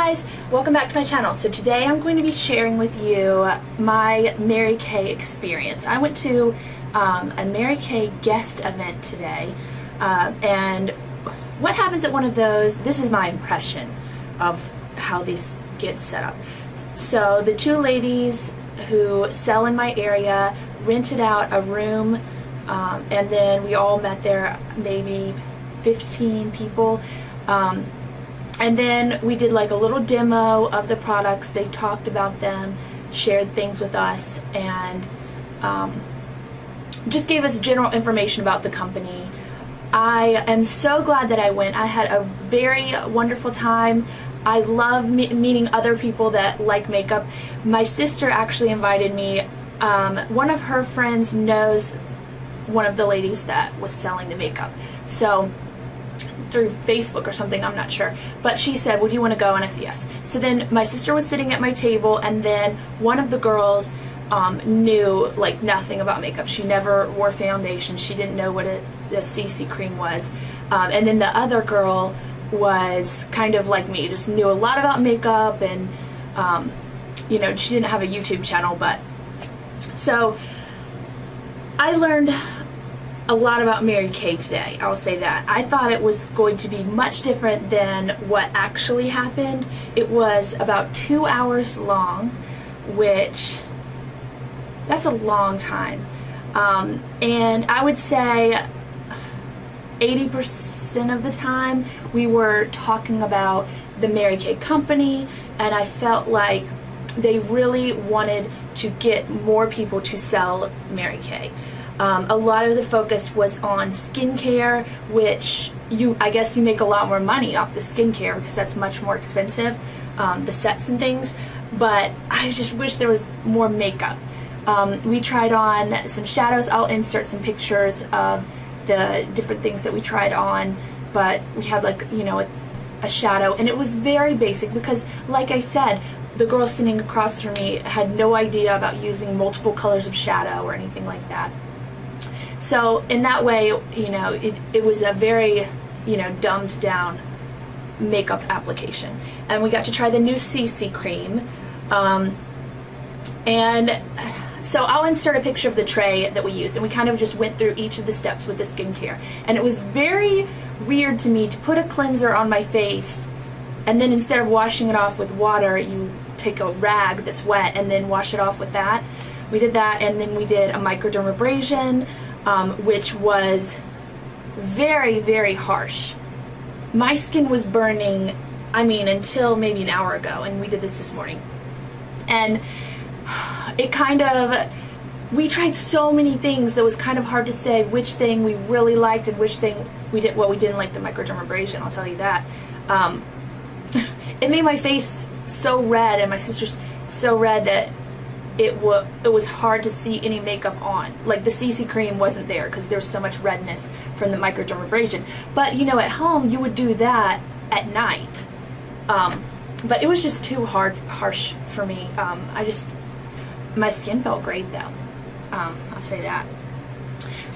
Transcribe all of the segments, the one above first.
guys, welcome back to my channel. So today I'm going to be sharing with you my Mary Kay experience. I went to a Mary Kay guest event today, and what happens at one of those, this is my impression of how these get set up. So the two ladies who sell in my area rented out a room, and then we all met there, maybe 15 people. And then we did like a little demo of the products. They talked about them, shared things with us, and just gave us general information about the company. I am so glad that I went. I had a very wonderful time. I love meeting other people that like makeup. My sister actually invited me. One of her friends knows one of the ladies that was selling the makeup. So through Facebook or something, I'm not sure, but she said, would you want to go? And I said yes. So then my sister was sitting at my table, and then one of the girls knew like nothing about makeup. She never wore foundation. She didn't know what the CC cream was, and then the other girl was kind of like me, just knew a lot about makeup, and you know, she didn't have a YouTube channel. But so I learned a lot about Mary Kay today, I'll say that. I thought it was going to be much different than what actually happened. It was about 2 hours long, which, that's a long time. And I would say 80% of the time we were talking about the Mary Kay company, and I felt like they really wanted to get more people to sell Mary Kay. A lot of the focus was on skincare, which I guess you make a lot more money off the skincare because that's much more expensive, the sets and things, but I just wish there was more makeup. We tried on some shadows. I'll insert some pictures of the different things that we tried on, but we had like, you know, a shadow, and it was very basic because, like I said, the girl sitting across from me had no idea about using multiple colors of shadow or anything like that. So in that way, you know, it was a very, you know, dumbed down makeup application. And we got to try the new CC cream. And so I'll insert a picture of the tray that we used, and we kind of just went through each of the steps with the skincare. And it was very weird to me to put a cleanser on my face, and then instead of washing it off with water, you take a rag that's wet and then wash it off with that. We did that, and then we did a microdermabrasion, which was very, very harsh. My skin was burning, I mean, until maybe an hour ago, and we did this morning. And it kind of, we tried so many things that was kind of hard to say which thing we really liked and which thing we didn't. Well, we didn't like the microdermabrasion, I'll tell you that. It made my face so red, and my sister's so red that it was hard to see any makeup on. Like the CC cream wasn't there because there was so much redness from the microdermabrasion. But you know, at home you would do that at night. But it was just too harsh for me. My skin felt great though. I'll say that.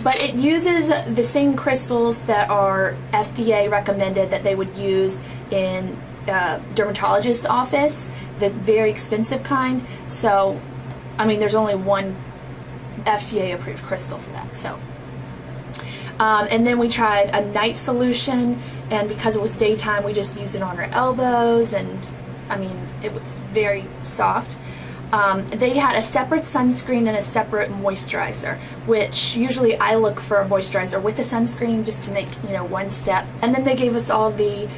But it uses the same crystals that are FDA recommended that they would use in a dermatologist's office, the very expensive kind. So I mean, there's only one FDA approved crystal for that. So, and then we tried a night solution, and because it was daytime, we just used it on our elbows, and I mean, it was very soft. They had a separate sunscreen and a separate moisturizer, which usually I look for a moisturizer with the sunscreen just to make, you know, one step. And then they gave us all the,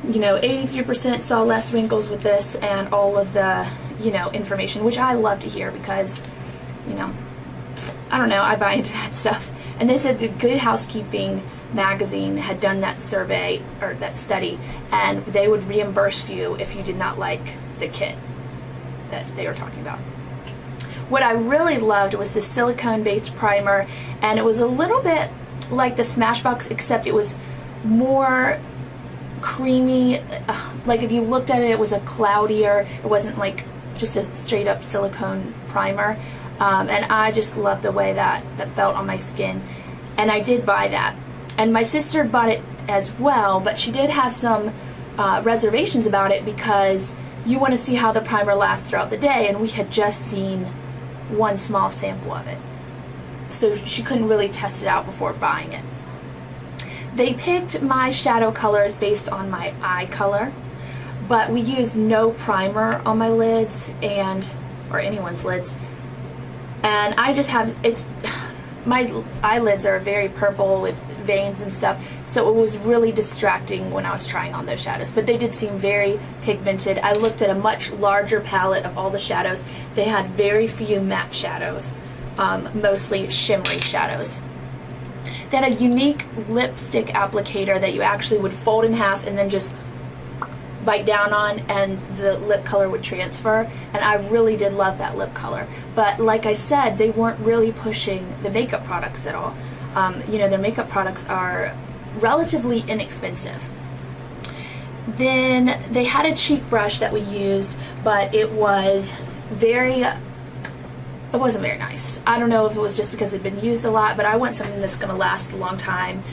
you know, 83% saw less wrinkles with this, and all of the, you know, information, which I love to hear because, you know, I don't know, I buy into that stuff. And they said the Good Housekeeping magazine had done that survey, or that study, and they would reimburse you if you did not like the kit that they were talking about. What I really loved was the silicone-based primer, and it was a little bit like the Smashbox, except it was more creamy. Like if you looked at it, it was a cloudier, it wasn't like just a straight up silicone primer, and I just loved the way that felt on my skin, and I did buy that. And my sister bought it as well, but she did have some reservations about it because you want to see how the primer lasts throughout the day, and we had just seen one small sample of it. So she couldn't really test it out before buying it. They picked my shadow colors based on my eye color, but we used no primer on my lids or anyone's lids. And I just have, my eyelids are very purple with veins and stuff, so it was really distracting when I was trying on those shadows. But they did seem very pigmented. I looked at a much larger palette of all the shadows. They had very few matte shadows, mostly shimmery shadows. They had a unique lipstick applicator that you actually would fold in half and then just bite down on, and the lip color would transfer, and I really did love that lip color. But like I said, they weren't really pushing the makeup products at all. You know, their makeup products are relatively inexpensive. Then they had a cheek brush that we used, but it wasn't very nice. I don't know if it was just because it'd been used a lot, but I want something that's going to last a long time.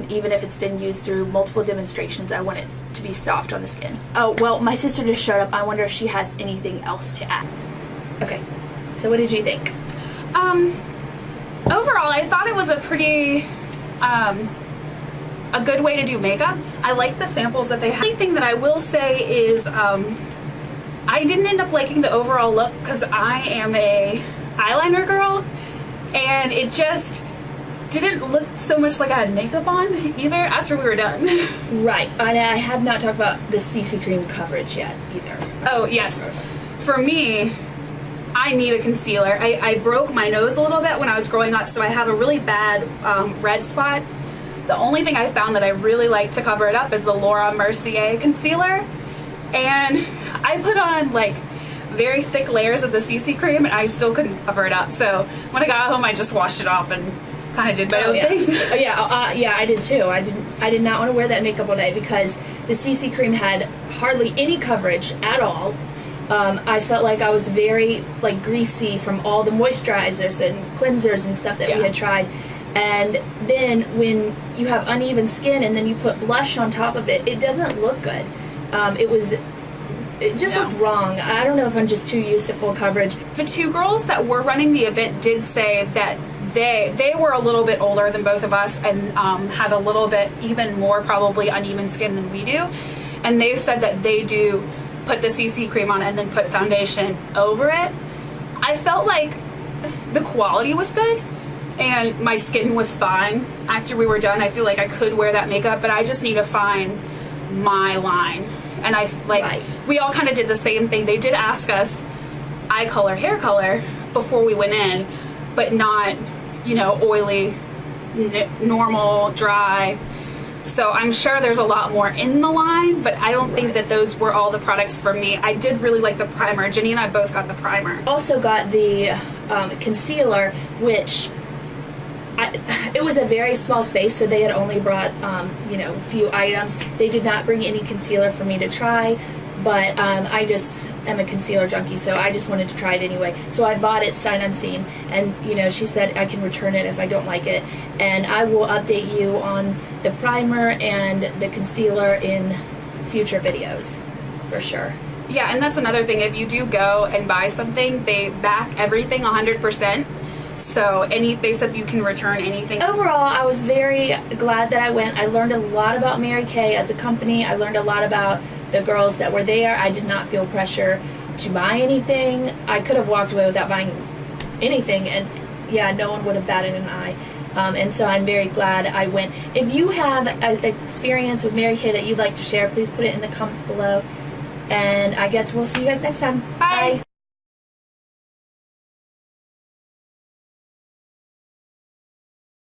Even if it's been used through multiple demonstrations, I want it to be soft on the skin. Oh, well, my sister just showed up. I wonder if she has anything else to add. Okay, so what did you think? Overall, I thought it was a pretty, a good way to do makeup. I like the samples that they had. The only thing that I will say is, I didn't end up liking the overall look because I am a eyeliner girl, and it just didn't look so much like I had makeup on either after we were done. Right, and I have not talked about the CC cream coverage yet either. Oh yes, for me, I need a concealer. I broke my nose a little bit when I was growing up, so I have a really bad red spot. The only thing I found that I really like to cover it up is the Laura Mercier concealer, and I put on like very thick layers of the CC cream and I still couldn't cover it up. So when I got home, I just washed it off and kind of did my own thing. Oh yeah, I did too. I did not want to wear that makeup all day because the CC cream had hardly any coverage at all. I felt like I was very like greasy from all the moisturizers and cleansers and stuff that we had tried. And then when you have uneven skin and then you put blush on top of it, it doesn't look good. It just looked wrong. I don't know if I'm just too used to full coverage. The two girls that were running the event did say that they were a little bit older than both of us and had a little bit even more probably uneven skin than we do. And they said that they do put the CC cream on and then put foundation over it. I felt like the quality was good and my skin was fine after we were done. I feel like I could wear that makeup, but I just need to find my line. And we all kind of did the same thing. They did ask us eye color, hair color before we went in, but not, you know, oily, normal, dry. So I'm sure there's a lot more in the line, but I don't think that those were all the products for me. I did really like the primer. Jenny and I both got the primer. Also got the concealer, which it was a very small space, so they had only brought you know, a few items. They did not bring any concealer for me to try, but I just am a concealer junkie, so I just wanted to try it anyway. So I bought it sight unseen, and you know, she said I can return it if I don't like it, and I will update you on the primer and the concealer in future videos for sure. Yeah, and that's another thing. If you do go and buy something, they back everything 100%. So they said you can return anything. Overall, I was very glad that I went. I learned a lot about Mary Kay as a company. I learned a lot about the girls that were there. I did not feel pressure to buy anything. I could have walked away without buying anything, and yeah, no one would have batted an eye. And so I'm very glad I went. If you have an experience with Mary Kay that you'd like to share, please put it in the comments below. And I guess we'll see you guys next time. Bye.